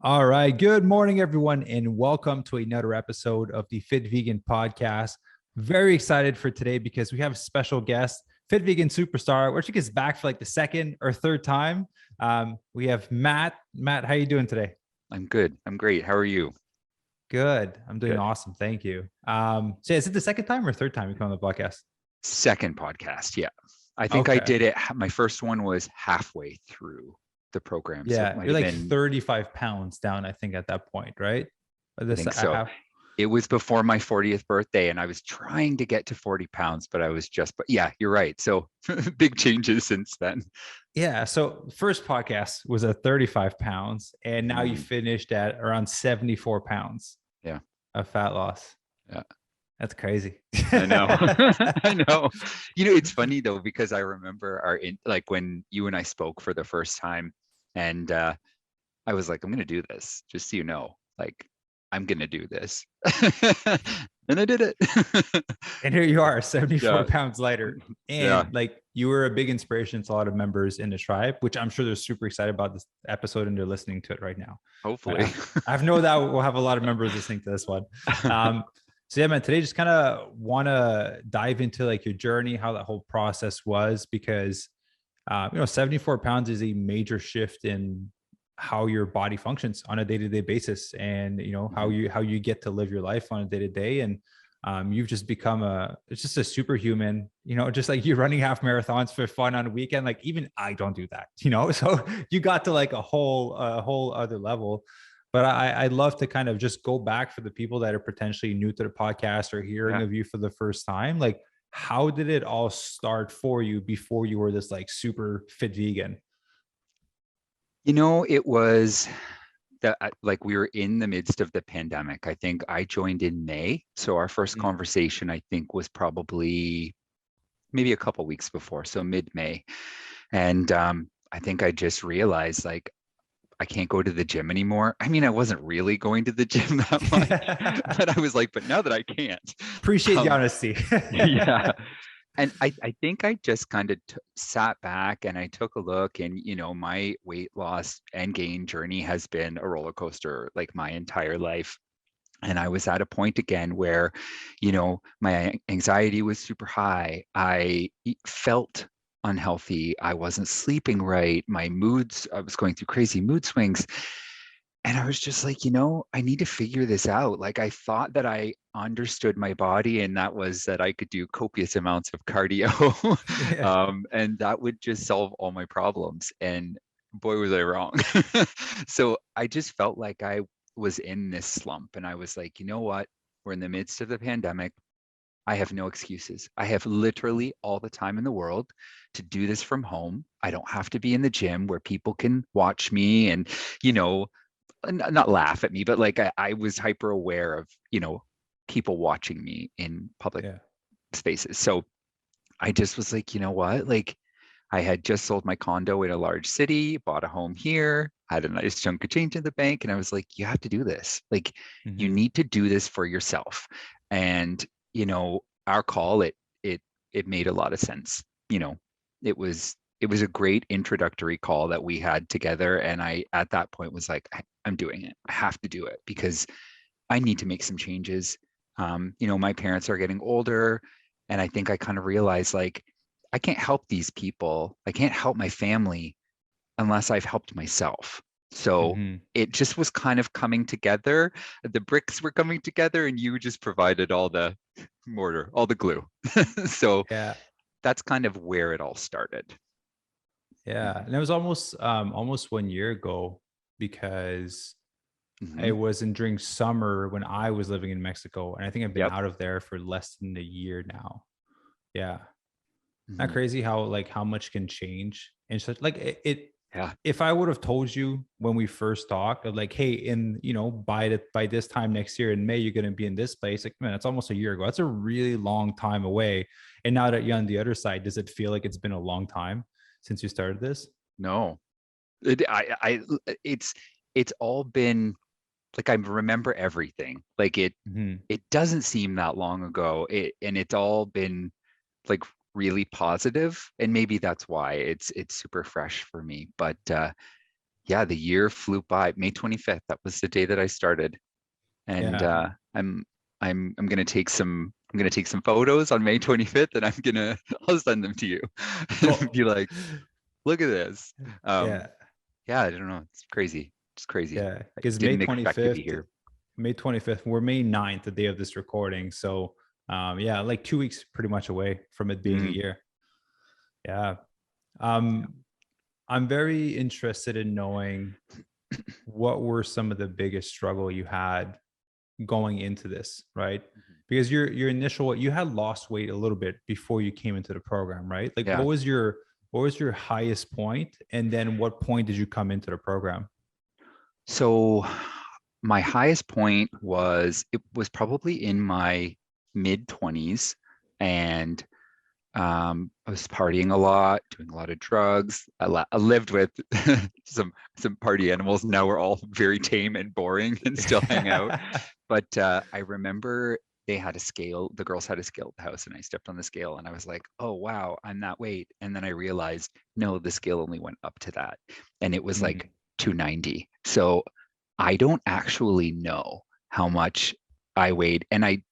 All right. Good morning, everyone, and welcome to another episode of the Fit Vegan podcast. Very excited for today because we have a special guest, Fit Vegan superstar, where she gets back for like the second or third time. We have Matt. Matt, how are you doing today? I'm good. I'm great. How are you? Good. I'm doing Good. awesome. Thank you. So is it the second time or third time you come on the podcast? Second podcast. Yeah. I think I Okay. did it. My first one was halfway through the program. So it Yeah. might You're have like been, 35 pounds down, I think, at that point, right? I This think I so. have. It was before my 40th birthday and I was trying to get to 40 pounds, but I was just, but yeah, you're right. So big changes since then. Yeah. So first podcast was at 35 pounds, and now you Mhm. finished at around 74 pounds Yeah. of fat loss. Yeah. That's crazy. I know. I know. It's funny though, because I remember like when you and I spoke for the first time and I was like, I'm going to do this, just so you know, like, I'm going to do this. And I did it. And here you are, 74 Yeah. pounds lighter. Yeah. And like you were a big inspiration to a lot of members in the tribe, which I'm sure they're super excited about this episode and they're listening to it right now. Hopefully. I've no doubt we'll have a lot of members listening to this one. So yeah, man, today just kind of want to dive into like your journey, how that whole process was, because 74 pounds is a major shift in how your body functions on a day-to-day basis, and how Mhm. you get to live your life on a day-to-day. And you've just become it's just a superhuman, just like you're running half marathons for fun on a weekend. Like even I don't do that, so you got to like a whole other level. But I'd love to kind of just go back for the people that are potentially new to the podcast or hearing Yeah. of you for the first time. Like, how did it all start for you before you were this like super fit vegan? It was that like we were in the midst of the pandemic. I think I joined in May. So our first Mm. conversation, I think, was probably maybe a couple weeks before, so mid-May. And I think I just realized like I can't go to the gym anymore. I mean, I wasn't really going to the gym that much, but I was like, but now that I can't, Appreciate the um, honesty. yeah. And I think I just kind of sat back and I took a look, and my weight loss and gain journey has been a roller coaster like my entire life. And I was at a point again where, my anxiety was super high. I felt unhealthy. I wasn't sleeping right. My moods, I was going through crazy mood swings. And I was just like, I need to figure this out. Like I thought that I understood my body, and that was that I could do copious amounts of cardio, Yeah. and that would just solve all my problems. And boy, was I wrong. So I just felt like I was in this slump, and I was like, you know what? We're in the midst of the pandemic. I have no excuses. I have literally all the time in the world to do this from home. I don't have to be in the gym where people can watch me and, you know, not laugh at me, but like I was hyper aware of, people watching me in public Yeah. spaces. So I just was like, you know what? Like I had just sold my condo in a large city, bought a home here, had a nice chunk of change in the bank. And I was like, you have to do this. Like you Hmm. need to do this for yourself. And, our call, it made a lot of sense. You know, it was a great introductory call that we had together. And I, at that point, was like, I'm doing it. I have to do it because I need to make some changes. My parents are getting older. And I think I kind of realized like, I can't help these people. I can't help my family unless I've helped myself. So Hmm. it just was kind of coming together. The bricks were coming together, and you just provided all the mortar, all the glue. So Yeah. that's kind of where it all started. Yeah. And it was almost 1 year ago, because Mm-hmm. it wasn't during summer when I was living in Mexico. And I think I've been Yep. out of there for less than a year now. Yeah. Not Mm-hmm. crazy how much can change and such. Like Yeah. if I would have told you when we first talked of like, hey, by this time next year in May, you're gonna be in this place, like man, it's almost a year ago. That's a really long time away. And now that you're on the other side, does it feel like it's been a long time since you started this? No. It's all been like I remember everything. Like Hmm. it doesn't seem that long ago. And it's all been like really positive, and maybe that's why it's super fresh for me. But yeah, the year flew by. May 25th, that was the day that I started. And Yeah. I'm gonna take some photos on May 25th, and I'll send them to you and Cool. be like, look at this. Yeah. Yeah, I don't know. It's crazy. It's crazy. Yeah. I Because May didn't expect to be 25th, here. May 25th, we're May 9th, the day of this recording. So yeah, like 2 weeks pretty much away from it being a Mm, year. Yeah. yeah. Um, I'm very interested in knowing what were some of the biggest struggle you had going into this, right? Mhm. Because your initial, you had lost weight a little bit before you came into the program, right? Like Yeah. what was your highest point, and then what point did you come into the program? So my highest point was, it was probably in my mid 20s, and I was partying a lot, doing a lot of drugs. I lived with some party animals. Now we're all very tame and boring and still hang out. But I remember they had a scale. The girls had a scale at the house, and I stepped on the scale, and I was like, "Oh wow, I'm that weight." And then I realized, no, the scale only went up to that, and it was Mm, like 290. So I don't actually know how much I weighed, and I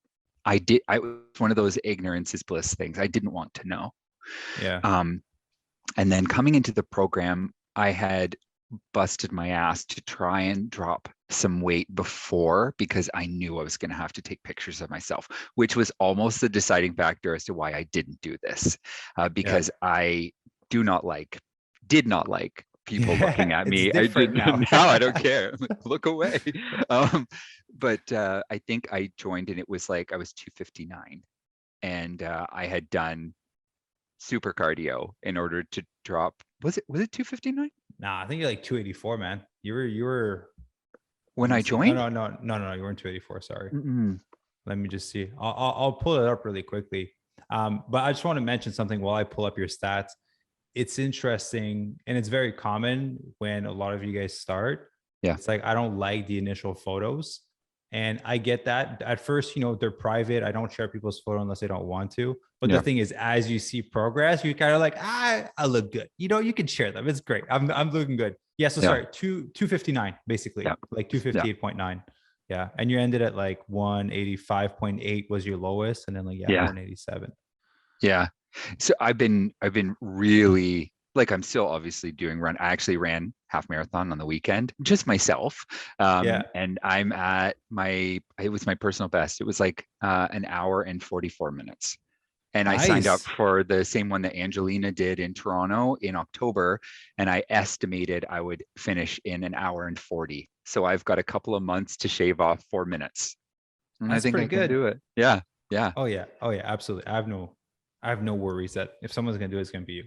was one of those ignorance is bliss things. I didn't want to know. yeah. Um, and then coming into the program, I had busted my ass to try and drop some weight before, because I knew I was going to have to take pictures of myself, which was almost the deciding factor as to why I didn't do this, Yeah. because I do not like, did not like people looking Yeah. at It's me. I different didn't. now. Now I don't care. Look away. Um, but I think I joined, and it was like I was 259, and I had done super cardio in order to drop. Was it 259 Nah, I think you're like 284, man. You were when let me I see. No, joined? no, no, no, no, no. You weren't 284. Sorry. Mm-mm. Let me just see. I'll pull it up really quickly. But I just want to mention something while I pull up your stats. It's interesting and it's very common when a lot of you guys start. Yeah, It's like I don't like the initial photos. And I get that. At first, they're private. I don't share people's photo unless they don't want to. But the yeah, thing is, as you see progress, you kind of like, I look good. You can share them. It's great. I'm looking good. Yeah. So yeah, sorry, 259, basically, yeah, like yeah, 258.9. Yeah. And you ended at like 185.8 was your lowest. And then like, yeah, yeah, 187. yeah. So I've been really, like, I'm still obviously doing run. I actually ran half marathon on the weekend, just myself. Yeah. And it was my personal best. It was like an hour and 44 minutes. And I signed up Nice. for the same one that Angelina did in Toronto in October, and I estimated I would finish in an hour and 40. So I've got a couple of months to shave off 4 minutes, and I That's think pretty I can good. do it. Yeah, yeah, Oh yeah. Oh yeah. Absolutely. I have no worries that if someone's gonna do it, it's gonna be you.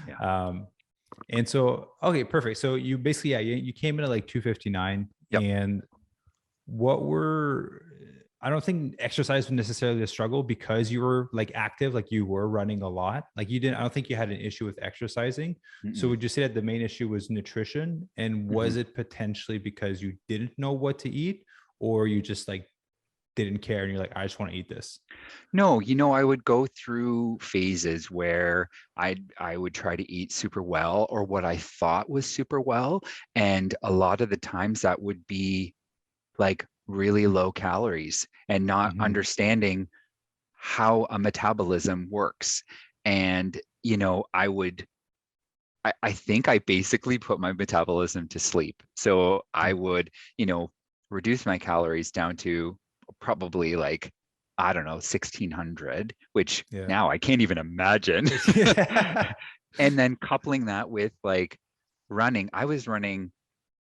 yeah. Um, and so okay, perfect. So you basically, yeah, you came in at like 259, Yep. and what were I don't think exercise was necessarily a struggle because you were like active, like you were running a lot. Like you didn't, I don't think you had an issue with exercising. So Mm-mm. would you say that the main issue was nutrition? And Mm-hmm. was it potentially because you didn't know what to eat, or you just like didn't care and you're like, I just want to eat this? No, I would go through phases where I would try to eat super well, or what I thought was super well, and a lot of the times that would be like really low calories, and not Hmm. understanding how a metabolism works. And I think I basically put my metabolism to sleep. So I would, reduce my calories down to probably like, I don't know, 1600, which Yeah. now I can't even imagine. And then coupling that with like running, I was running,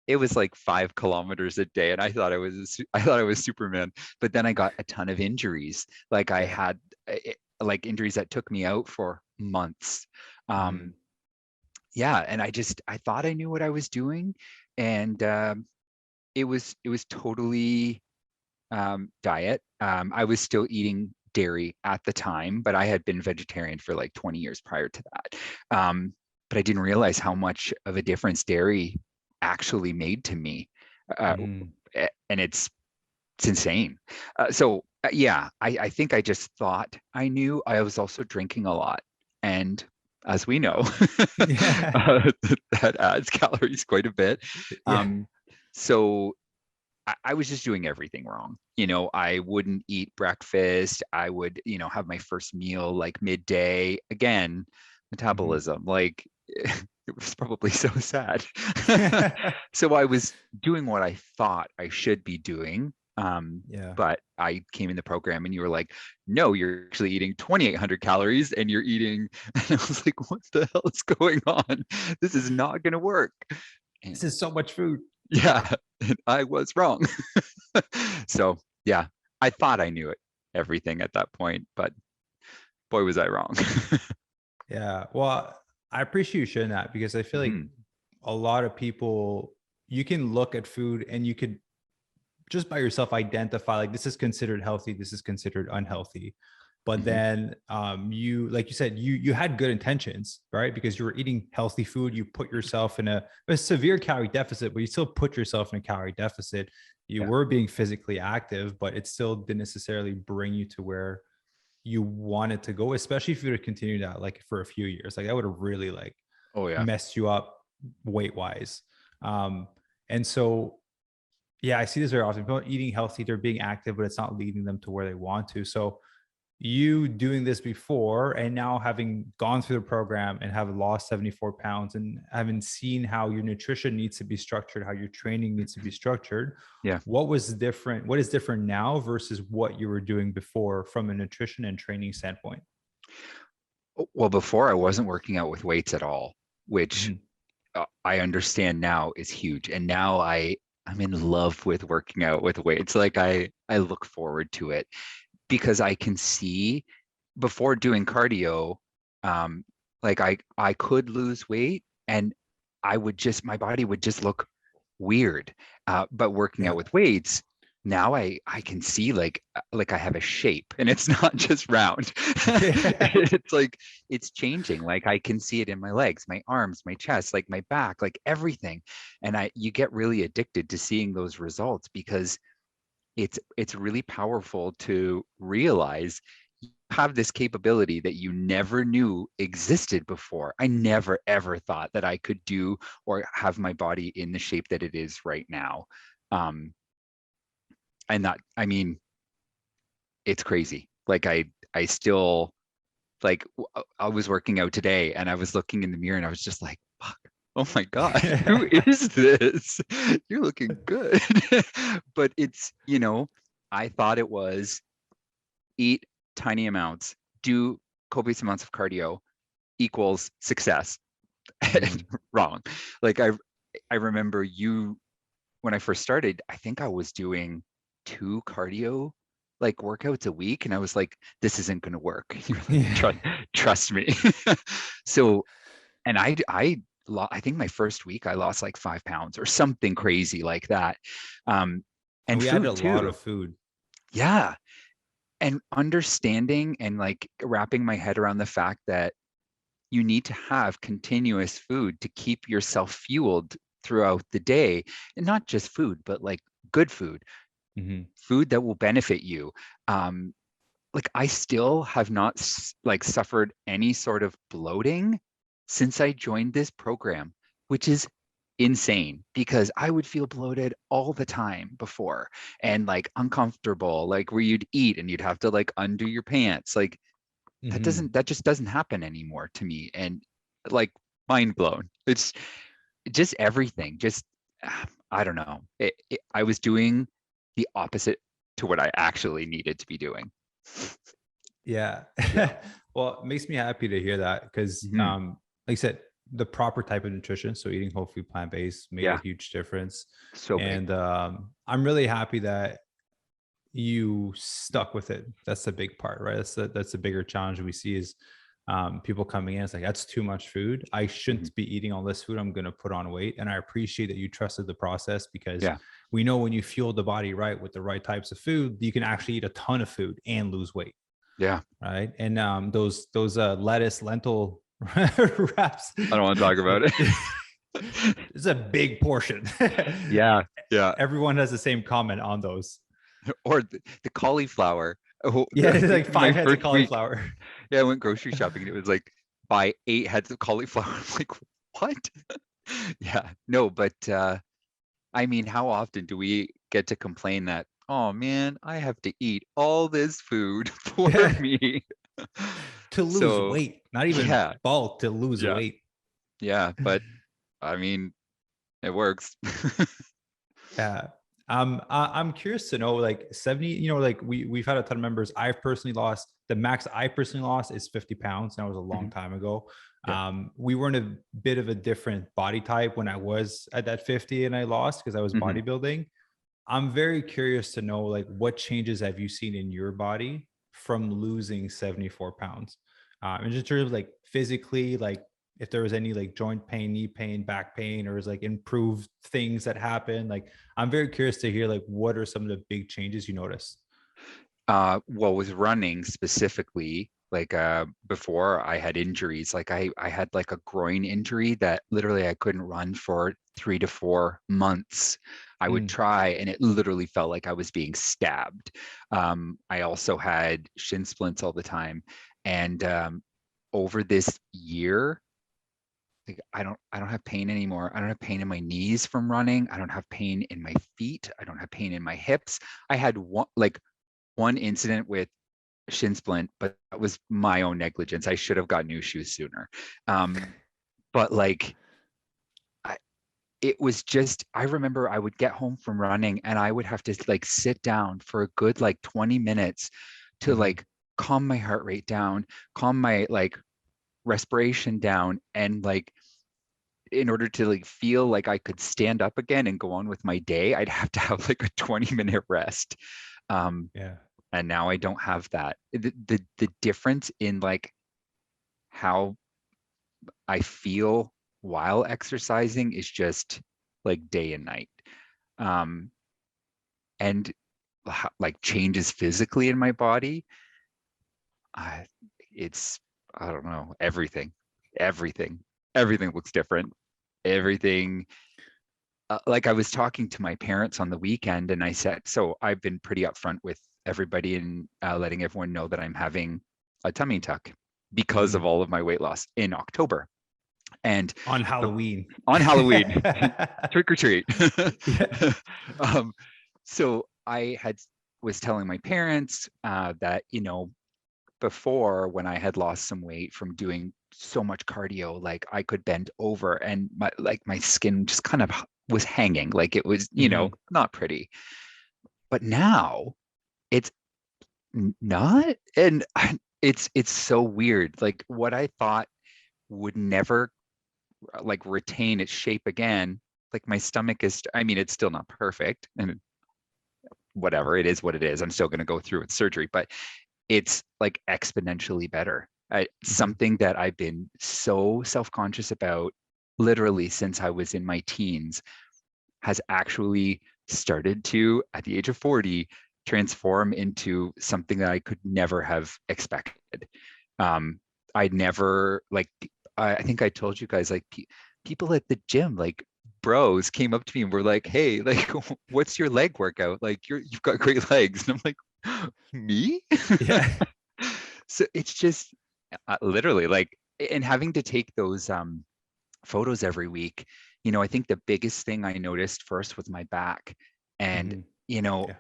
it was like 5 kilometers a day, and I thought I was Superman. But then I got a ton of injuries. Like I Yeah. had like injuries that took me out for months. Mm. Um, yeah, and I thought I knew what I was doing, and it was totally diet. I was still eating dairy at the time, but I had been vegetarian for like 20 years prior to that. But I didn't realize how much of a difference dairy actually made to me, uh, Mm. and it's insane. Yeah, I think I just thought I knew. I was also drinking a lot, and as we know, Yeah. that adds calories quite a bit. Yeah. So I was just doing everything wrong. I wouldn't eat breakfast. I would, have my first meal like midday. Again, Mhm. metabolism, like it was probably so sad. So I was doing what I thought I should be doing. Yeah. But I came in the program and you were like, no, you're actually eating 2,800 calories and you're eating. And I was like, what the hell is going on? This is not going to work. This And is so much food. yeah, and I was wrong. So yeah, I thought I knew everything at that point, but boy, was I wrong. Yeah. Well, I appreciate you sharing that because I feel like Mhm. a lot of people, you can look at food and you could just by yourself identify like this is considered healthy, this is considered unhealthy. But Mhm. then you, like you said, you had good intentions, right? Because you were eating healthy food. You put yourself in a severe calorie deficit, but you still put yourself in a calorie deficit. You Yeah. were being physically active, but it still didn't necessarily bring you to where you wanted to go, especially if you would have continued that like for a few years. Like that would have really like Oh yeah. messed you up weight wise. Um, and so yeah, I see this very often. People eating healthy, they're being active, but it's not leading them to where they want to. So you doing this before and now having gone through the program and have lost 74 pounds and having seen how your nutrition needs to be structured, how your training needs to be structured, Yeah. what was different? What is different now versus what you were doing before from a nutrition and training standpoint? Well, before I wasn't working out with weights at all, which Mhm. I understand now is huge. And now I'm in love with working out with weights. Like I look forward to it because I can see before doing cardio, um, like I could lose weight and my body would just look weird. But working out Yeah. with weights, now I can see like I have a shape and it's not just round. Yeah. It's like it's changing. Like I can see it in my legs, my arms, my chest, like my back, like everything. And you get really addicted to seeing those results because it's really powerful to realize you have this capability that you never knew existed before. I never ever thought that I could do or have my body in the shape that it is right now. Um, and that, I mean, it's crazy. Like I still like I was working out today and I was looking in the mirror and I was just like, fuck, oh my God, who is this? You're looking good. But I thought it was eat tiny amounts, do copious amounts of cardio equals success. And Mhm. wrong. Like I remember when I first started, I think I was doing 2 cardio like workouts a week, and I was like, this isn't going to work. You're like, Yeah. trust me. So, and I think my first week I lost like 5 pounds or something crazy like that. And And we added a food lot too. of food. Yeah. And understanding and like wrapping my head around the fact that you need to have continuous food to keep yourself fueled throughout the day, and not just food but like good food, Mhm. food that will benefit you. um like I still have not like suffered any sort of bloating since I joined this program, which is insane because I would feel bloated all the time before and like uncomfortable, like where you'd eat and you'd have to like undo your pants. Like Mhm. that just doesn't happen anymore to me. And like mind blown. It's just everything. Just I don't know. I was doing the opposite to what I actually needed to be doing. Yeah. Yeah. Well, it makes me happy to hear that because, Hmm. like I said, the proper type of nutrition, so eating whole food, plant based, made a Yeah. huge difference. So big. And I'm really happy that you stuck with it. That's the big part, right? That's the bigger challenge we see is people coming in. It's like that's too much food. I Hmm. shouldn't be eating all this food. I'm going to put on weight. And I appreciate that you trusted the process because Yeah. we know when you fuel the body right with the right types of food, you can actually eat a ton of food and lose weight, Yeah. right? And those lettuce lentil wraps, I don't want to talk about it. it's a big portion. Yeah. Yeah. Everyone has the same comment on those. Or the cauliflower. Oh, Yeah, it's like my five heads of first week. cauliflower. Yeah, I went grocery shopping and it was like buy 8 heads of cauliflower. I'm like, what? Yeah, no, but I mean, how often do we get to complain that, oh man, I have to eat all this food for me? To lose So weight, not even yeah, bulk, to lose yeah, weight. yeah, but I mean, it works. Yeah. I'm curious to know, like 70, like we've had a ton of members. I've personally lost the max I personally lost is 50 pounds. That was a long Mhm. time ago. Yeah. We were in a bit of a different body type when I was at that 50 and I lost because I was Mhm. bodybuilding. I'm very curious to know, like, what changes have you seen in your body from losing 74 pounds? And just in terms of like physically, like if there was any like joint pain, knee pain, back pain, or is like improved things that happen. Like, I'm very curious to hear like what are some of the big changes you noticed? Well, with running specifically, like before I had injuries, like I had like a groin injury that literally I couldn't run for 3 to 4 months. I would Mm, try and it literally felt like I was being stabbed. I also had shin splints all the time. And over this year, like I don't have pain anymore. I don't have pain in my knees from running. I don't have pain in my feet. I don't have pain in my hips. I had one incident with shin splint, but that was my own negligence. I should have got new shoes sooner. But like I, it was just I remember I would get home from running and I would have to like sit down for a good like 20 minutes to mhm. like calm my heart rate down, calm my like respiration down, and like in order to like feel like I could stand up again and go on with my day, I'd have to have like a 20-minute rest. Um, Yeah. and now I don't have that. The difference in like how I feel while exercising is just like day and night. Um, and like changes physically in my body, I, it's, I don't know, everything, everything looks different. Everything, like I was talking to my parents on the weekend and I said, so I've been pretty upfront with everybody and letting everyone know that I'm having a tummy tuck because of Mhm. all of my weight loss in October. And On the, Halloween. on Halloween, trick or treat. Yeah. um, so I had was telling my parents that before when I had lost some weight from doing so much cardio, like I could bend over and my skin just kind of was hanging, like it was Mhm. not pretty. But now it's not, and it's so weird. Like what I thought would never like retain its shape again. Like my stomach is, I mean, it's still not perfect and whatever, it is what it is. I'm still going to go through with surgery, but it's like exponentially better. Mhm. Something that I've been so self-conscious about literally since I was in my teens has actually started to, at the age of 40, transform into something that I could never have expected. Um, I'd never like I think I told you guys like people at the gym, like bros came up to me and were like, hey, like what's your leg workout? Like you've got great legs. And I'm like, me? Yeah. So it's just literally like, and having to take those photos every week, I think the biggest thing I noticed first was my back. And, Mhm. you know, Yeah.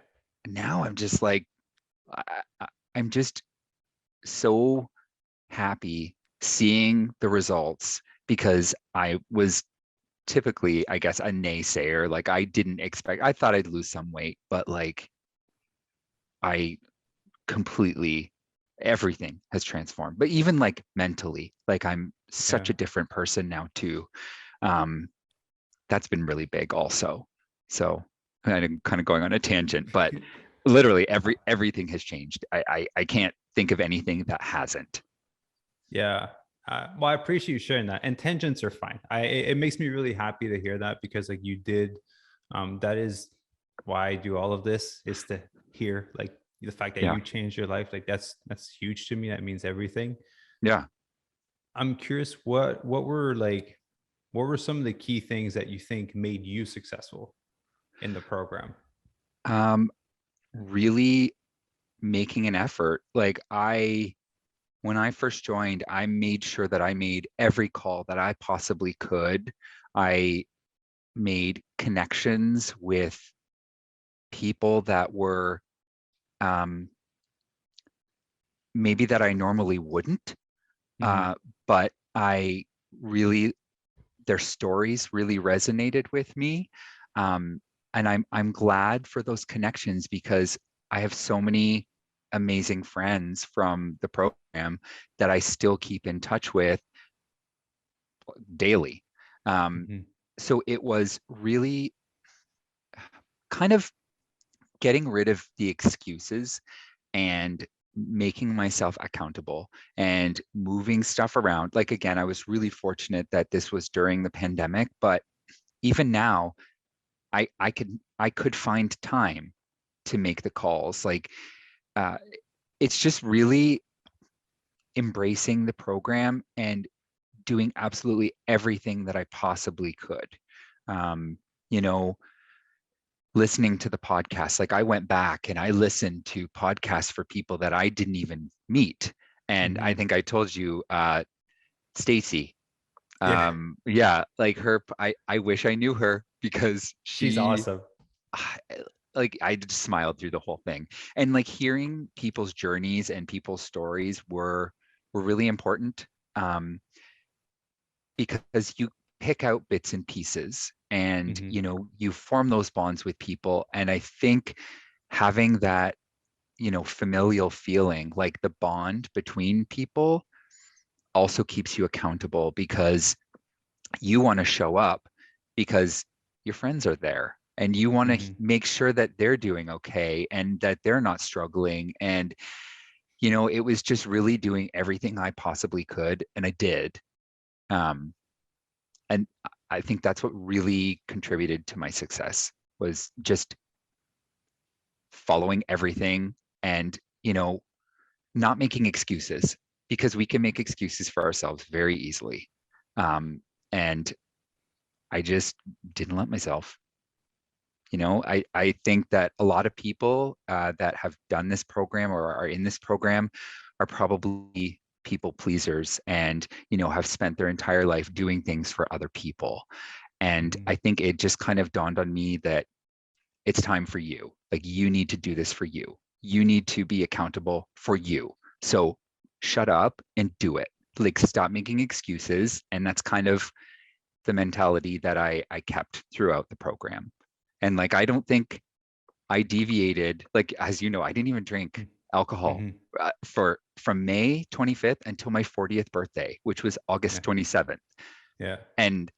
now I'm just like, I'm just so happy seeing the results because I was typically, I guess, a naysayer. Like I didn't expect, I thought I'd lose some weight, but like I completely, everything has transformed. But even like mentally, like I'm such Yeah. a different person now too. Um, that's been really big also. So I'm kind of going on a tangent, but literally everything has changed. I can't think of anything that hasn't. Yeah. Well, I appreciate you sharing that. And tangents are fine. It makes me really happy to hear that because like you did, that is why I do all of this, is to hear like the fact that Yeah. you changed your life. Like that's huge to me. That means everything. Yeah. I'm curious, what were some of the key things that you think made you successful in the program? Really making an effort. Like I when I first joined, I made sure that I made every call that I possibly could. I made connections with people that were um, maybe that I normally wouldn't, Mm-hmm. but I really, their stories really resonated with me. Um, and I'm glad for those connections because I have so many amazing friends from the program that I still keep in touch with daily. Um, Mm-hmm. so it was really kind of getting rid of the excuses and making myself accountable and moving stuff around. Like, again, I was really fortunate that this was during the pandemic, but even now, I could find time to make the calls. Like, uh, it's just really embracing the program and doing absolutely everything that I possibly could. Um, you know, listening to the podcast. Like, I went back and I listened to podcasts for people that I didn't even meet. And I Mm-hmm. think I told you, Stacy. Yeah, Yeah, like her, I wish I knew her because she's she, awesome. I- like, I just smiled through the whole thing. And like hearing people's journeys and people's stories were really important. Um, because you pick out bits and pieces and Mm-hmm. you form those bonds with people, and I think having that familial feeling, like the bond between people, also keeps you accountable because you want to show up because your friends are there and you want to Mm-hmm. make sure that they're doing okay and that they're not struggling. And it was just really doing everything I possibly could, and I did. um, and I think that's what really contributed to my success, was just following everything and not making excuses, because we can make excuses for ourselves very easily. And I just didn't let myself. I think that a lot of people that have done this program or are in this program are probably people pleasers and have spent their entire life doing things for other people. And Mm-hmm. I think it just kind of dawned on me that it's time for you. Like, you need to do this for you. You need to be accountable for you. So shut up and do it. Like, stop making excuses. And that's kind of the mentality that I kept throughout the program. And like, I don't think I deviated. Like, as you know, I didn't even drink alcohol Mm-hmm. for from May 25th until my 40th birthday, which was Yeah. August 27th. Yeah. And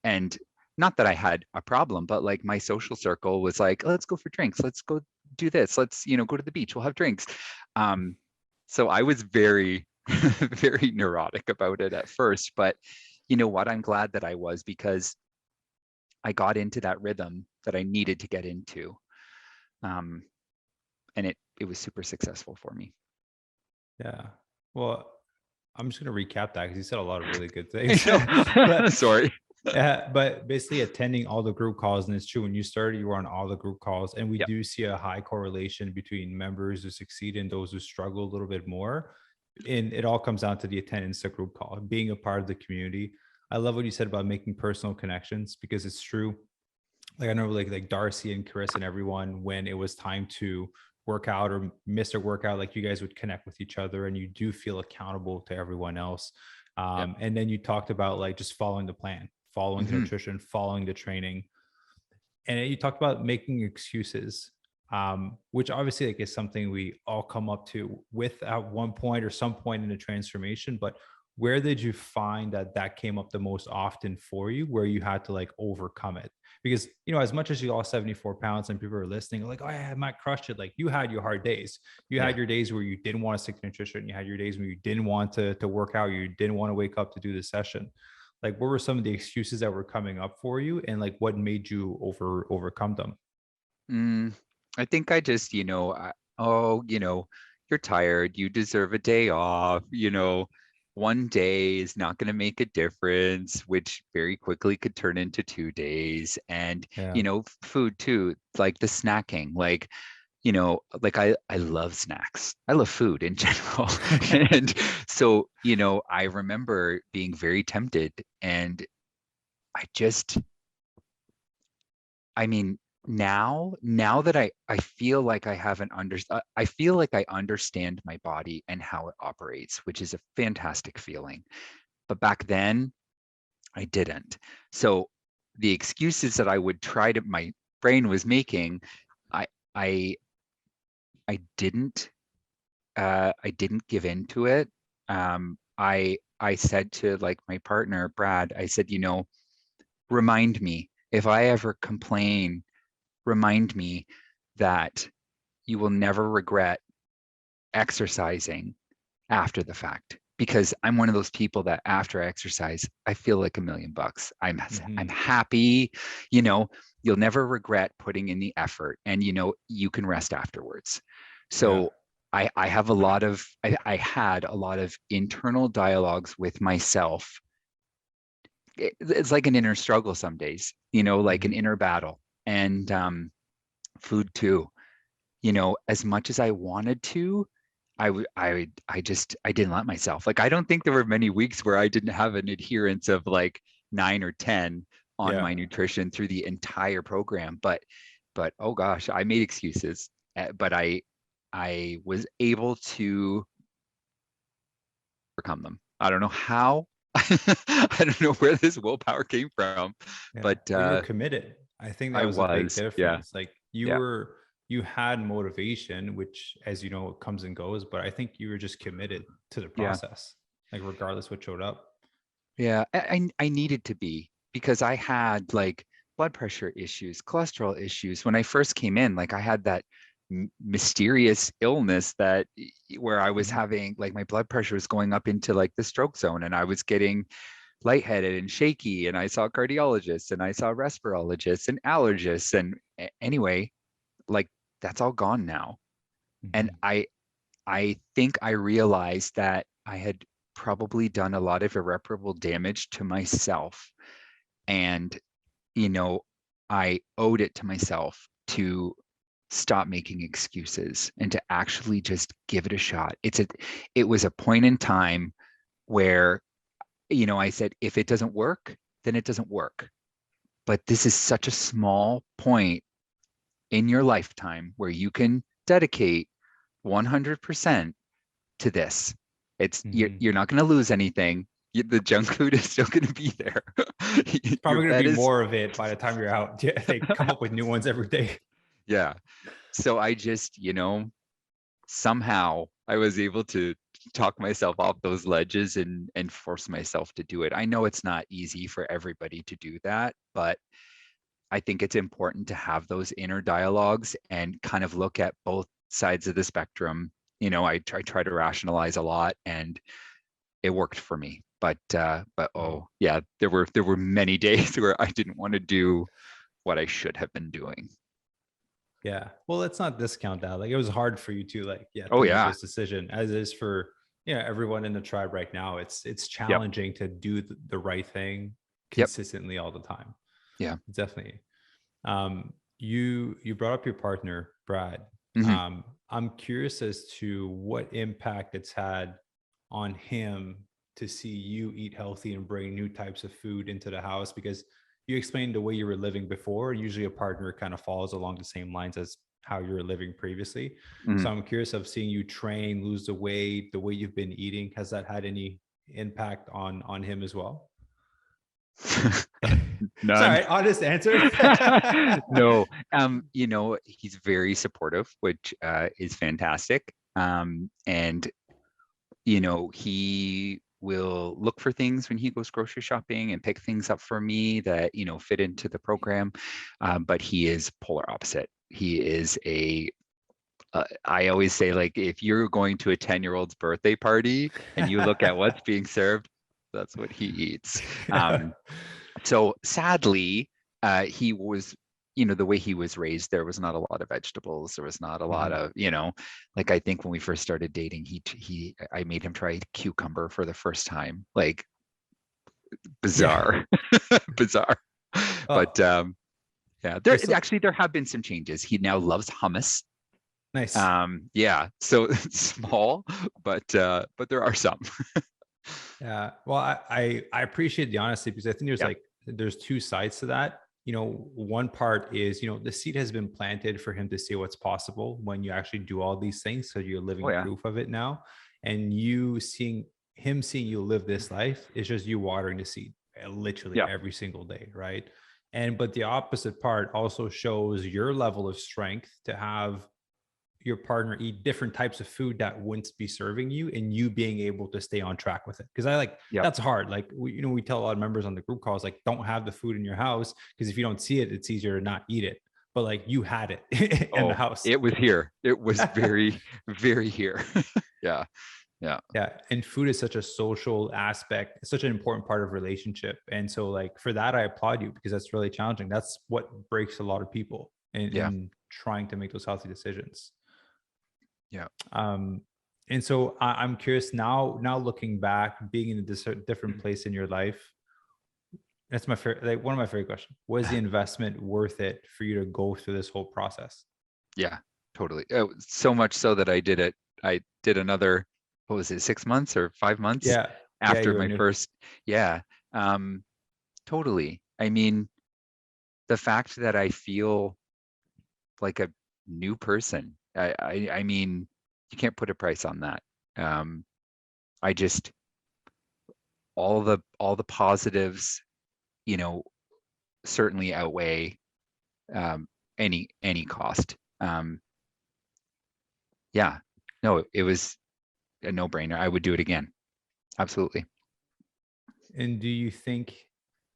not that I had a problem, but like, my social circle was like, let's go for drinks, let's go do this, let's go to the beach, we'll have drinks. um so I was very very neurotic about it at first, but you know what, I'm glad that I was, because I got into that rhythm that I needed to get into. um and it was super successful for me. Yeah. Well, I'm just gonna recap that because you said a lot of really good I things. know. but Sorry. but basically attending all the group calls, and it's true, when you started, you were on all the group calls, and we Yep. do see a high correlation between members who succeed and those who struggle a little bit more. And it all comes down to the attendance to group call, being a part of the community. I love what you said about making personal connections because it's true. Like I know like Darcy and Chris and everyone, when it was time to work out or miss a workout, like you guys would connect with each other and you do feel accountable to everyone else. Yep. And then you talked about like just following the plan, following the Hmm. nutrition, following the training. And then you talked about making excuses, which obviously like is something we all come up to with at one point or some point in the transformation. But where did you find that that came up the most often for you, where you had to like overcome it? Because as much as you lost 74 pounds and people are listening, like, oh yeah, Matt crushed it. Like you had your hard days. You Yeah. had your days where you didn't want to stick to nutrition. You had your days where you didn't want to work out. You didn't want to wake up to do the session. Like what were some of the excuses that were coming up for you, and like what made you overcome them? Mm, I think I just, oh, you're tired, you deserve a day off, one day is not going to make a difference, which very quickly could turn into 2 days. And, Yeah. food too, like the snacking, like like I love snacks. I love food in general. And so, I remember being very tempted, and I just, I mean, now that I feel like I feel like I understand my body and how it operates, which is a fantastic feeling. But back then I didn't. So the excuses that my brain was making, I I I didn't I didn't give in to it. I said to like my partner, Brad, I said, remind me if I ever complain, remind me that you will never regret exercising after the fact, because I'm one of those people that after I exercise, I feel like $1,000,000. I'm Mhm. happy, you know, you'll never regret putting in the effort, and you can rest afterwards. Yeah. So I have a lot of I had a lot of internal dialogues with myself. It's like an inner struggle some days, like an Mhm. inner battle. And food too. As much as I wanted to, I didn't let myself. Like, I don't think there were many weeks where I didn't have an adherence of like 9 or 10 on Yeah. my nutrition through the entire program. But oh gosh, I made excuses. But I was able to overcome them. I don't know how. I don't know where this willpower came from, Yeah. but Well, you were committed. I think that I was a big was. Yeah. difference. Like Yeah. you had motivation, which, as you know, comes and goes, but I think you were just committed to the Yeah. process, like regardless what showed up. Yeah, I needed to be, because I had like blood pressure issues, cholesterol issues. When I first came in, like I had that mysterious illness where I was Mhm. having like my blood pressure was going up into like the stroke zone, and I was getting lightheaded and shaky, and I saw cardiologists and I saw respirologists and allergists, and anyway, like that's all gone now. And Mhm. I think I realized that I had probably done a lot of irreparable damage to myself. And, you know, I owed it to myself to stop making excuses and to actually just give it a shot. It was a point in time where, I said, if it doesn't work, then it doesn't work. But this is such a small point in your lifetime where you can dedicate 100% to this. Mhm. You're not going to lose anything. The junk food is still going to be there. It's Your probably going to bet be is, more of it by the time you're out. Yeah, they come up with new ones every day. yeah. So I just, somehow I was able to talk myself off those ledges and force myself to do it. I know it's not easy for everybody to do that, but I think it's important to have those inner dialogues and kind of look at both sides of the spectrum. I try to rationalize a lot, and it worked for me. But Wow. oh yeah, there were many days where I didn't want to do what I should have been doing. Yeah. Well, let's not discount that. Like it was hard for you to like, yeah, to Oh make yeah. this decision, as is for everyone in the tribe right now. It's Yep. challenging to do the right thing Yep. consistently all the time. Yeah. Definitely. You brought up your partner, Brad. Hmm. I'm curious as to what impact it's had on him to see you eat healthy and bring new types of food into the house, because you explained the way you were living before. Usually a partner kind of follows along the same lines as how you were living previously. So Hmm. I'm curious of seeing you train, lose the weight, the way you've been eating. Has that had any impact on him as well? None. Sorry, honest answer. No. He's very supportive, which is fantastic. And he will look for things when he goes grocery shopping and pick things up for me that fit into the program. But he is polar opposite. He is I always say, like, if you're going to a 10-year-old's birthday party and you look at what's being served, that's what he eats. Yeah. So sadly, he was, the way he was raised, there was not a lot of vegetables. There was not a lot Mhm. of, like, I think when we first started dating, I made him try cucumber for the first time. Like, Yeah. bizarre, bizarre. But Oh, yeah, just there have been some changes. He now loves hummus. Nice. Yeah, so it's small, but there are some. Yeah. Well, I appreciate the honesty, because I think Yeah. there's two sides to that. One part is, the seed has been planted for him to see what's possible when you actually do all these things. So you're Oh living yeah. proof of it now. And seeing you live this life is just you watering the seed literally Yeah. every single day. Right. But the opposite part also shows your level of strength to have your partner eat different types of food that wouldn't be serving you, and you being able to stay on track with it. Because Yeah. that's hard. Like we tell a lot of members on the group calls, like, don't have the food in your house, because if you don't see it, it's easier to not eat it. But like, you had it in the Oh, house. it was here. It was very, very here. Yeah. Yeah. Yeah. And food is such a social aspect, it's such an important part of relationship. And so, like, for that, I applaud you, because that's really challenging. That's what breaks a lot of people Yeah. in trying to make those healthy decisions. Yeah. Um, and so I'm curious now, looking back, being in a different Mhm. place in your life. That's my favorite, like one of my favorite questions. Was the investment worth it for you to go through this whole process? Yeah, totally. So much so that I did it. I did another, what was it, 6 months or 5 months Yeah. Yeah. after You were my new. first. Yeah. Um, totally. I mean, the fact that I feel like a new person, I mean, you can't put a price on that. Um, I just, all the positives, you know, certainly outweigh um, any cost. Um, yeah, no, it was a no-brainer. I would do it again. Absolutely. And do you think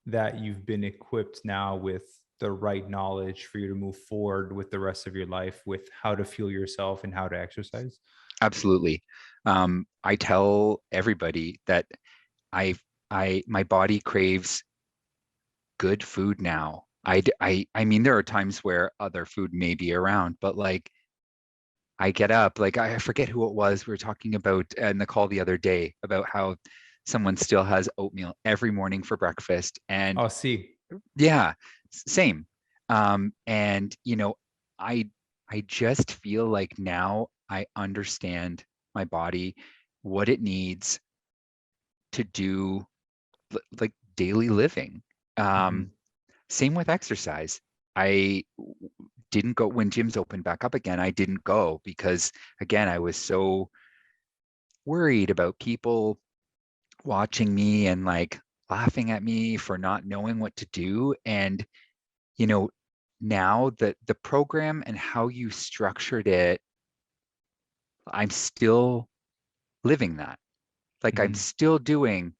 that you've been equipped now with the right knowledge for you to move forward with the rest of your life, with how to fuel yourself and how to exercise? Absolutely. I tell everybody that I my body craves good food now. I mean, there are times where other food may be around, but like I get up, like I forget who it was. We were talking about in the call the other day about how someone still has oatmeal every morning for breakfast. And Oh, see. yeah, same. And I I just feel like now I understand my body, what it needs to do like daily living. Hmm. Um, Same with exercise. I didn't go when gyms opened back up again. I didn't go because again, I was so worried about people watching me and like laughing at me for not knowing what to do. And you know, now the program and how you structured it, I'm still living that. Like I'm Hmm. still doing,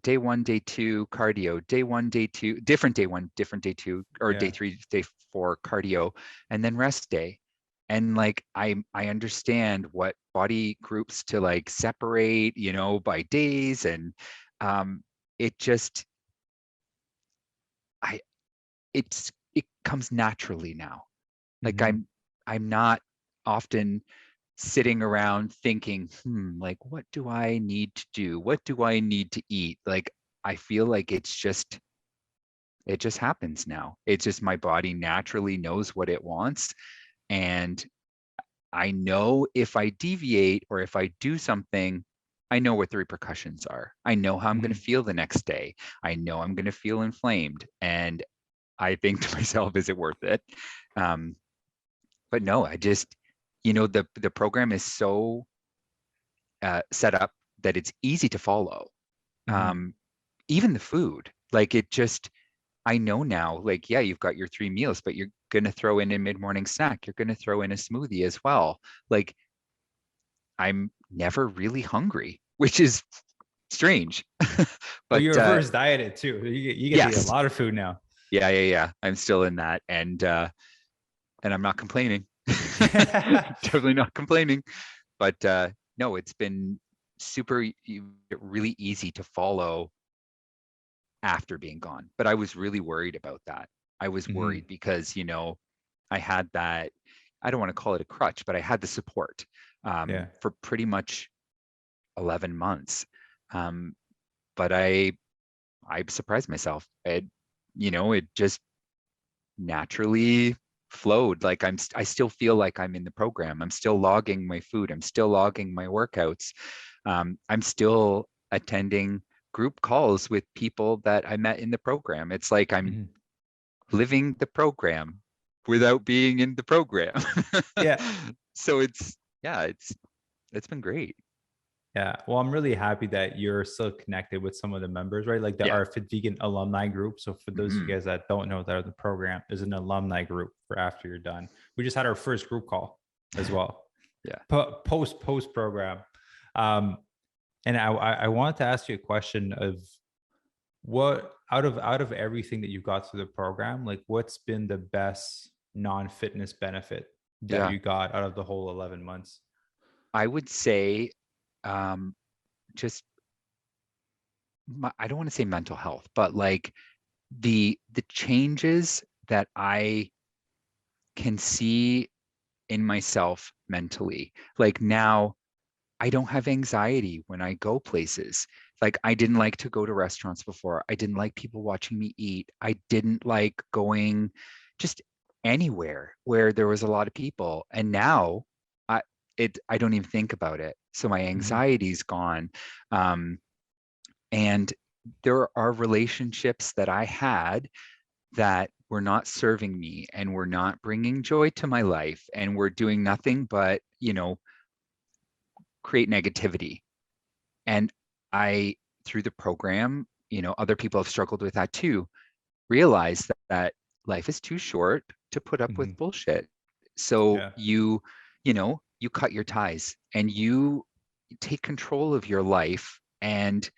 day one, day two, cardio, day one, day two, different day one, different day two, or day Yeah. three, day four, cardio, and then rest day. And like I understand what body groups to like separate, by days. And um it just I it comes naturally now. Like Hmm. I'm not often sitting around thinking, like what do I need to do? What do I need to eat? Like I feel like it just happens now. It's just my body naturally knows what it wants. And I know if I deviate or if I do something, I know what the repercussions are. I know how I'm going to Hmm. feel the next day. I know I'm going to feel inflamed. And I think to myself, is it worth it? Um, but no, I just, the program is so set up that it's easy to follow. Hmm. Um, Even the food, like it just, I know now, like, yeah, you've got your 3 meals, but you're going to throw in a mid-morning snack. You're going to throw in a smoothie as well. Like I'm never really hungry, which is strange. Well, But you reverse dieted too. You get to eat a yes, lot of food now. yeah, yeah, yeah. I'm still in that, and I'm not complaining. Definitely not complaining. But no, it's been super really easy to follow after being gone. But I was really worried about that. I was worried Hmm. because, I had that, I don't want to call it a crutch, but I had the support Yeah. for pretty much 11 months. Um, but I surprised myself. It just naturally. flowed. Like I still feel like I'm in the program. I'm still logging my food. I'm still logging my workouts. I'm still attending group calls with people that I met in the program. It's like I'm Mhm. living the program without being in the program. Yeah. So it's been great. Yeah. Well, I'm really happy that you're still connected with some of the members, right? Like the Yeah. our Fit Vegan alumni group. So for those of you Hmm. guys that don't know that the program is an alumni group for after you're done. We just had our first group call as well. Yeah. Post program. Um, and I wanted to ask you a question of what out of everything that you got through the program, like what's been the best non-fitness benefit that Yeah. you got out of the whole 11 months? I would say just I don't want to say mental health, but like the changes that I can see in myself mentally. Like now I don't have anxiety when I go places. Like I didn't like to go to restaurants before. I didn't like people watching me eat. I didn't like going just anywhere where there was a lot of people. And now I I don't even think about it. So my Mhm. anxiety's gone. Um, and there are relationships that I had that were not serving me and were not bringing joy to my life and were doing nothing but, create negativity. And I, through the program, other people have struggled with that too, realize that life is too short to put up with Mhm. bullshit. So Yeah. you cut your ties and you take control of your life and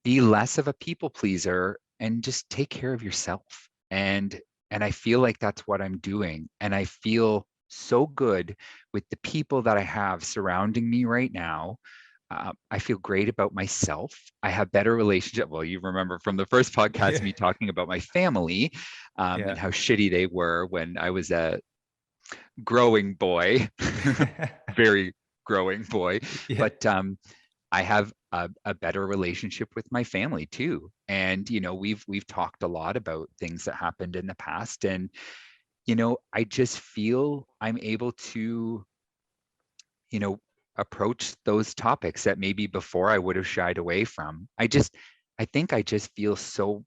be less of a people pleaser and just take care of yourself. And I feel like that's what I'm doing. And I feel so good with the people that I have surrounding me right now. I feel great about myself. I have better relationship. Well, you remember from the first podcast Yeah. me talking about my family, and Yeah. how shitty they were when I was a growing boy, very growing boy. Yeah. But I have a better relationship with my family too. And we've talked a lot about things that happened in the past. And I just feel I'm able to, you know, approach those topics that maybe before I would have shied away from. I think I just feel so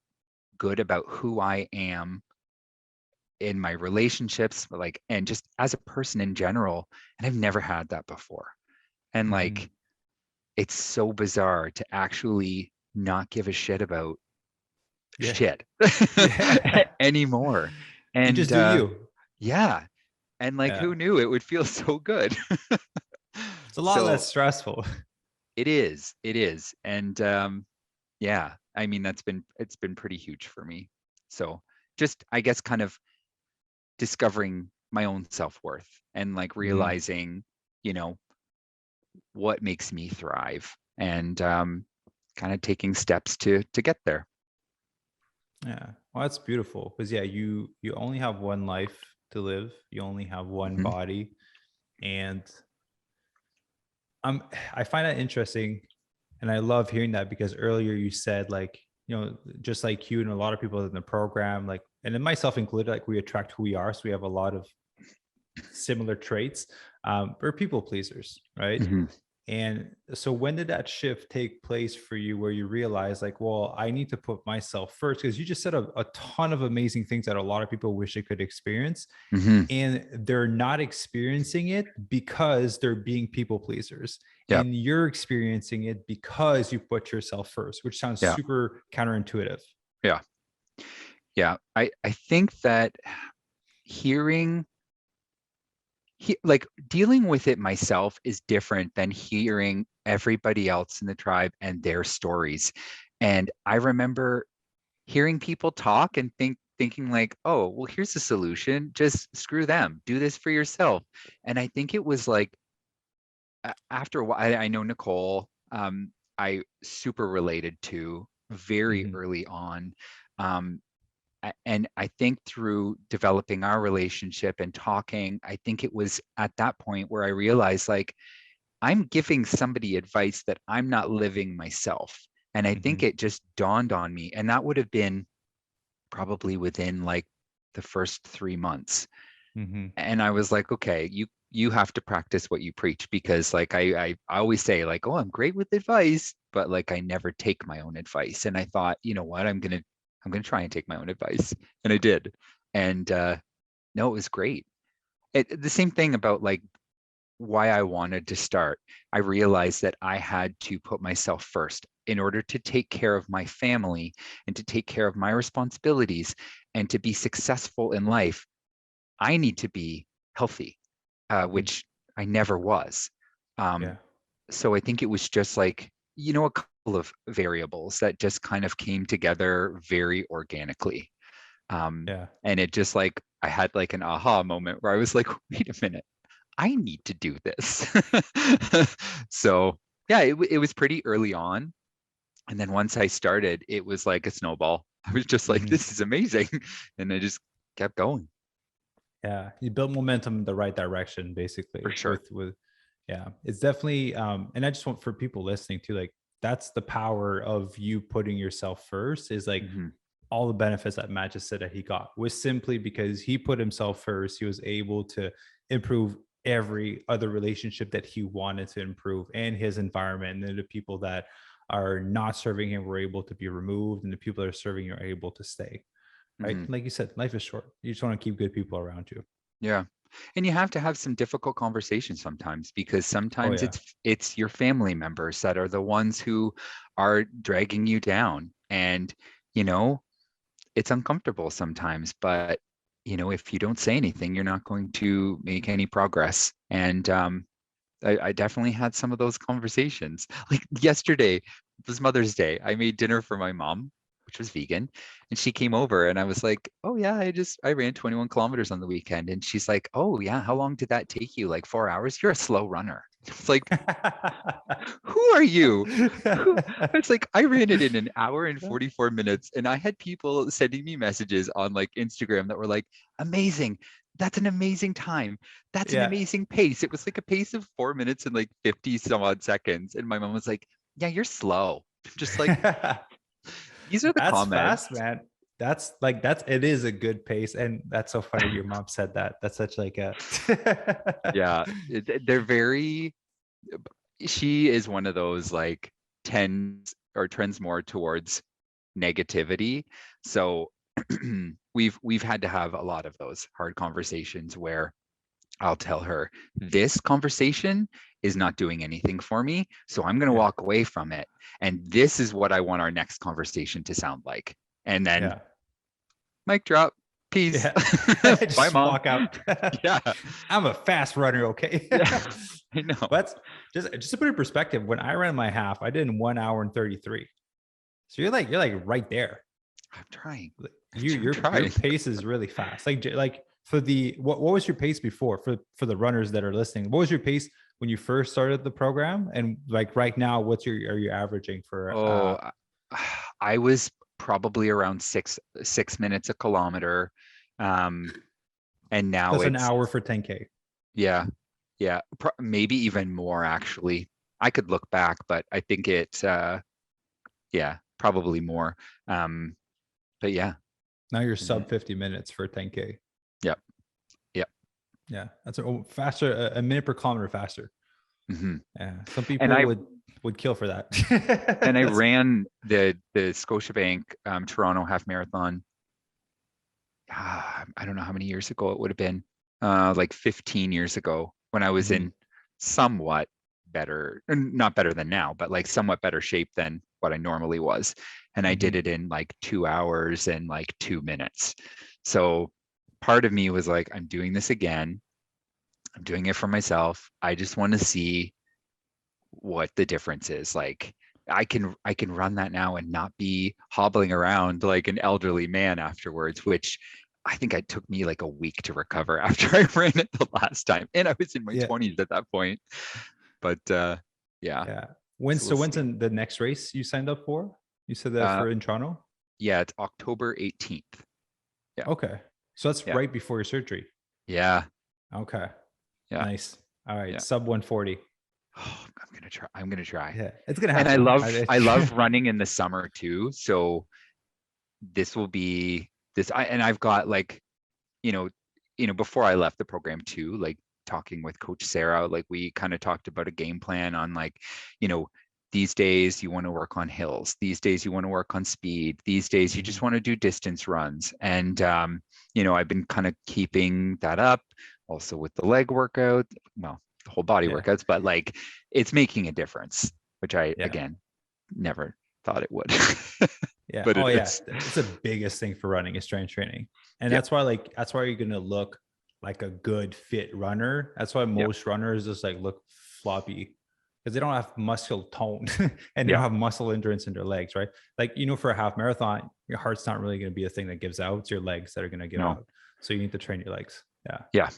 good about who I am in my relationships, like, and just as a person in general. And I've never had that before. And Mhm. like, it's so bizarre to actually not give a shit about Yeah. shit Yeah. anymore. You And just do you. yeah, and like, Yeah. who knew it would feel so good? It's a lot So less stressful. it is. And yeah, I mean, it's been pretty huge for me. So just, I guess, kind of discovering my own self-worth and like Mhm. realizing, you know, what makes me thrive, and kind of taking steps to get there. Yeah. Well, that's beautiful because yeah, you only have one life to live. You only have one Mhm. body, and um, I find that interesting, and I love hearing that because earlier you said like just like you and a lot of people in the program, like and in myself included, like we attract who we are, so we have a lot of similar traits. We're people pleasers, right? Mhm. And so when did that shift take place for you where you realize like, well, I need to put myself first? Because you just said a ton of amazing things that a lot of people wish they could experience. Mhm. And they're not experiencing it because they're being people pleasers. Yeah. And you're experiencing it because you put yourself first, which sounds Yeah. super counterintuitive. Yeah. Yeah. I think that hearing like dealing with it myself is different than hearing everybody else in the tribe and their stories. And I remember hearing people talk and thinking like, oh, well, here's the solution. Just screw them. Do this for yourself. And I think it was like, after a while, I know Nicole, I super related to very Mhm. early on. Um, and I think through developing our relationship and talking, I think it was at that point where I realized like, I'm giving somebody advice that I'm not living myself. And I think Mhm. it just dawned on me. And that would have been probably within like the first 3 months. Mm-hmm. And I was like, okay, you have to practice what you preach, because like I always say like, oh, I'm great with advice, but like I never take my own advice. And I thought, you know what, I'm gonna try and take my own advice. And I did. And no, it was great. The same thing about like why I wanted to start. I realized that I had to put myself first in order to take care of my family and to take care of my responsibilities and to be successful in life. I need to be healthy, which I never was. Yeah. Um, so I think it was just like, a couple of variables that just kind of came together very organically. Yeah. And it just like, I had like an aha moment where I was like, wait a minute, I need to do this. So yeah, it was pretty early on. And then once I started, it was like a snowball. I was just like, Mm-hmm. this is amazing. And I just kept going. Yeah, you built momentum in the right direction, For basically. sure. Yeah, it's definitely. And I just want for people listening to like that's the power of you putting yourself first. Is like Hmm. all the benefits that Matt just said that he got was simply because he put himself first. He was able to improve every other relationship that he wanted to improve, and his environment, and then the people that are not serving him were able to be removed, and the people that are serving you are able to stay. Right? Hmm. Like you said, life is short. You just want to keep good people around you. Yeah. And you have to have some difficult conversations sometimes, because Oh sometimes yeah. it's your family members that are the ones who are dragging you down. And, you know, it's uncomfortable sometimes, but if you don't say anything, you're not going to make any progress. And I definitely had some of those conversations. Like yesterday was Mother's Day. I made dinner for my mom, which was vegan, and she came over and I was like, "Oh yeah, I ran 21 kilometers on the weekend." And she's like, "Oh yeah, how long did that take you? Like 4 hours? You're a slow runner." It's like, who are you? Who? It's like I ran it in an hour and 44 minutes, and I had people sending me messages on like Instagram that were like, "Amazing. That's an amazing time. That's an Yeah. amazing pace." It was like a pace of 4 minutes and like 50 some odd seconds. And my mom was like, "Yeah, you're slow." Just like, these are the That's fast, comments. man. That's it is a good pace. And that's so funny your mom said that. That's such like a Yeah, they're very, she is one of those like tends or trends more towards negativity. So we've had to have a lot of those hard conversations where I'll tell her, this conversation is not doing anything for me, so I'm going to yeah. walk away from it. And this is what I want our next conversation to sound like. And then Yeah. mic drop, peace. Yeah. Bye, Just mom. walk out. Yeah, I'm a fast runner, okay? yeah, I know. But just to put it in perspective, when I ran my half, I did in 1 hour and 33. So you're like right there. I'm trying. Like, I'm your trying. pace is really fast. Like for the what was your pace before for the runners that are listening? What was your pace when you first started the program? And like right now, what's your are you averaging for Oh, I was probably around 6 minutes a kilometer. Um, and now that's an it's, hour for 10K? yeah, yeah, maybe even more actually. I could look back, but I think yeah, probably more. Um, but yeah. Now you're Mhm. sub 50 minutes for 10K. Yep. Yep. Yeah, that's faster, a minute per kilometer faster. Hmm. Yeah, some And people I would kill for that. and I That's ran the Scotiabank Toronto half marathon. I don't know how many years ago it would have been. Like 15 years ago, when I was Mhm, in somewhat better, not better than now, but like somewhat better shape than what I normally was. And I did mhm. it in like 2 hours and like 2 minutes. So part of me was like, I'm doing this again. I'm doing it for myself. I just want to see what the difference is. Like I can run that now and not be hobbling around like an elderly man afterwards, which I think it took me like a week to recover after I ran it the last time. And I was in my Yeah, 20s at that point. But yeah, yeah. so we'll When's see. in the next race you signed up for? You said that Uh for in Toronto? yeah, it's October 18th. Yeah. Okay. So that's Yeah. right before your surgery. Yeah. Okay. Yeah. Nice. All right. Yeah. Sub 140. Oh, I'm gonna try. I'm gonna try. Yeah. It's gonna And I happen. love I love running in the summer too. So this will be this I and I've got like, you know, before I left the program too, like talking with Coach Sarah, like we kind of talked about a game plan on like, these days you want to work on hills. These days you want to work on speed. These days you just want to do distance runs. And, I've been kind of keeping that up also with the leg workout, well, the whole body workouts, but like it's making a difference, which I, again, never thought it would. Yeah. But it's the biggest thing for running is strength training. And that's why you're going to look like a good fit runner. That's why most runners just like look floppy because they don't have muscle tone and they don't have muscle endurance in their legs, right? Like, for a half marathon, your heart's not really going to be a thing that gives out. It's your legs that are going to give out. So you need to train your legs. Yeah.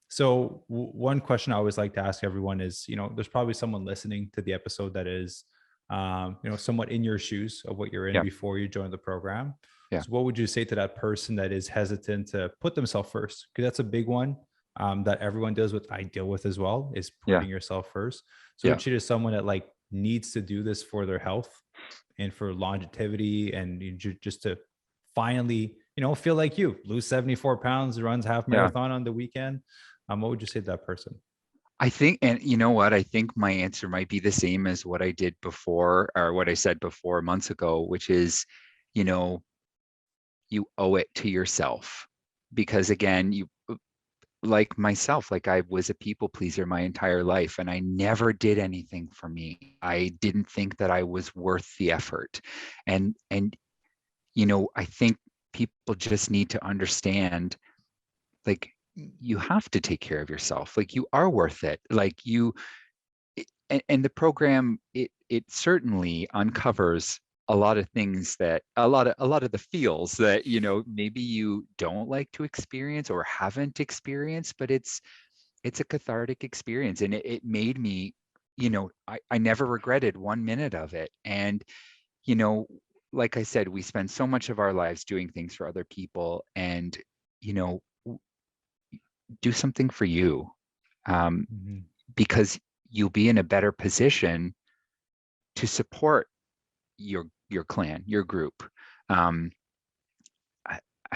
So one question I always like to ask everyone is, there's probably someone listening to the episode that is, somewhat in your shoes of what you're in before you join the program. So what would you say to that person that is hesitant to put themselves first? Because that's a big one that everyone deals with. I deal with as well, is putting yourself first. So what you to someone that like needs to do this for their health and for longevity and just to finally, feel like you lose 74 pounds, runs half marathon on the weekend. What would you say to that person? I think, and you know what, I think my answer might be the same as what I did before, or what I said before months ago, which is, you owe it to yourself. Because again, you, like myself, like I was a people pleaser my entire life and I never did anything for me. I didn't think that I was worth the effort. And I think people just need to understand, like, you have to take care of yourself. Like, you are worth it. Like and the program, it certainly uncovers a lot of things that a lot of the feels that maybe you don't like to experience or haven't experienced, but it's a cathartic experience, and it made me, I never regretted 1 minute of it. And like I said, we spend so much of our lives doing things for other people, and do something for you, because you'll be in a better position to support your clan, your group. I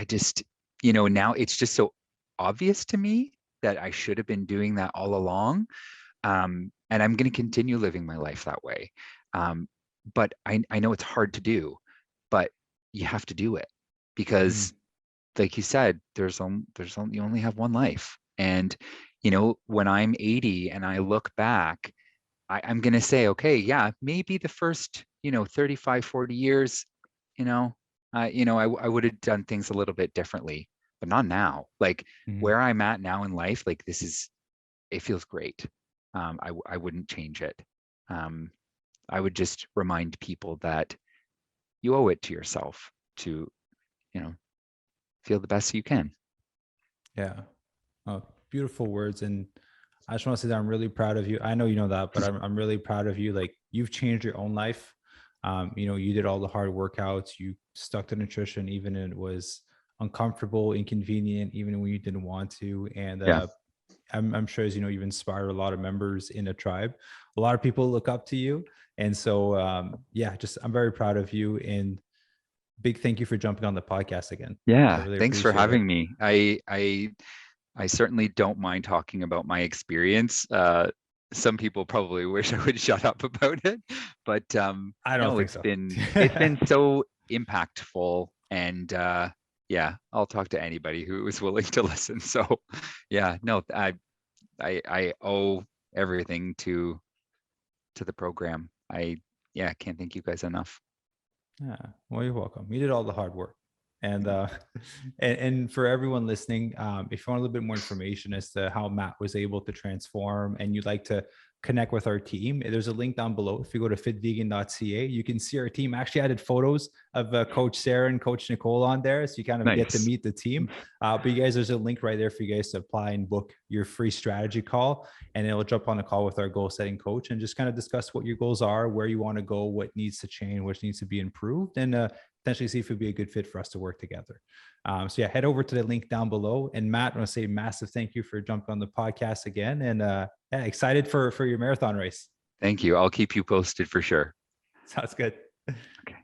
just, now it's just so obvious to me that I should have been doing that all along. And I'm going to continue living my life that way. But I know it's hard to do, but you have to do it because, like you said, you only have one life. And, when I'm 80 and I look back, I'm going to say, okay, yeah, maybe the first, 35, 40 years, I would have done things a little bit differently, but not now. Like where I'm at now in life, like it feels great. I wouldn't change it. I would just remind people that you owe it to yourself to, feel the best you can. Yeah. Oh, beautiful words. And I just want to say that I'm really proud of you. I know you know that, but I'm really proud of you. Like you've changed your own life. You did all the hard workouts. You stuck to nutrition, even when it was uncomfortable, inconvenient, even when you didn't want to. And I'm sure, as you've inspired a lot of members in the tribe. A lot of people look up to you. And so, I'm very proud of you. And big thank you for jumping on the podcast again. I really Thanks for appreciate having it. me. I certainly don't mind talking about my experience. Some people probably wish I would shut up about it, but I don't think it's so. been so impactful, and I'll talk to anybody who is willing to listen. So I owe everything to the program. I can't thank you guys enough. Yeah, well, you're welcome. You did all the hard work. And and for everyone listening, if you want a little bit more information as to how Matt was able to transform and you'd like to connect with our team, there's a link down below. If you go to fitvegan.ca, you can see our team. I actually added photos of Coach Sarah and Coach Nicole on there, so you kind of get to meet the team. But you guys, there's a link right there for you guys to apply and book your free strategy call, and it'll jump on a call with our goal setting coach and just kind of discuss what your goals are, where you want to go, what needs to change, what needs to be improved, and potentially see if it'd be a good fit for us to work together. Head over to the link down below. And Matt, I want to say a massive thank you for jumping on the podcast again. And excited for your marathon race. Thank you. I'll keep you posted for sure. Sounds good. Okay.